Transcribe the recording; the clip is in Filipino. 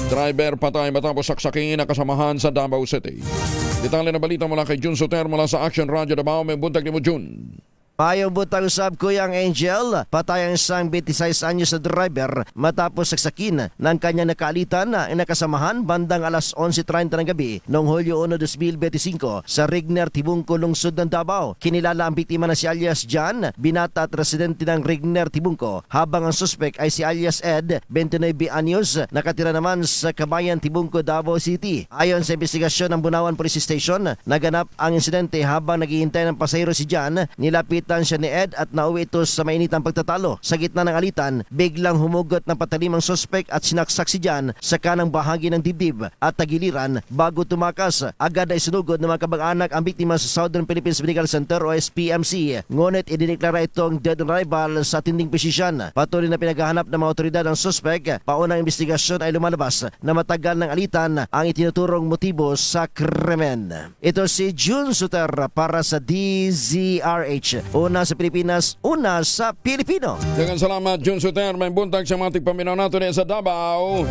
Driver patay matapos saksakin na kasamahan sa Davao City. Detalye na balita mula kay Jun Soter mula sa Action Radio Davao. May buntag ni mo, Jun. Mayong butang usab Kuyang Angel, patay ang isang 26 anyos na driver matapos saksakin ng kanyang nakaalitan na nakasamahan bandang alas 11:30 ng gabi noong Hulyo 1, 2025 sa Rigner, Tibungco, lungsod ng Davao. Kinilala ang biktima na si alias John, binata at residente ng Rigner, Tibungco, habang ang suspect ay si alias Ed, 29 anyos, nakatira naman sa Kabayan, Tibungco, Davao City. Ayon sa investigasyon ng Bunawan Police Station, naganap ang insidente habang naghihintay ng pasahero si John. Nilapit siya ni Ed at nauwi ito sa mainitang pagtatalo. Sa gitna ng alitan, biglang humugot ng patalim ang suspect at sinaksak si John sa kanang bahagi ng dibdib at tagiliran bago tumakas. Agad ay sinugod ng mga kabag-anak ang biktima sa Southern Philippines Medical Center o SPMC. Ngunit idineklara itong dead on arrival sa tinding posisyon. Patuloy na pinaghahanap ng mga otoridad ang suspect. Paunang investigasyon ay lumalabas na matagal ng alitan ang itinuturong motibo sa krimen. Ito si Jun Suter para sa DZRH. Una sa Pilipinas, una sa Pilipino. Daghang salamat, Jun Soter. May buntag sa mga tigpaminaw nato sa Davao.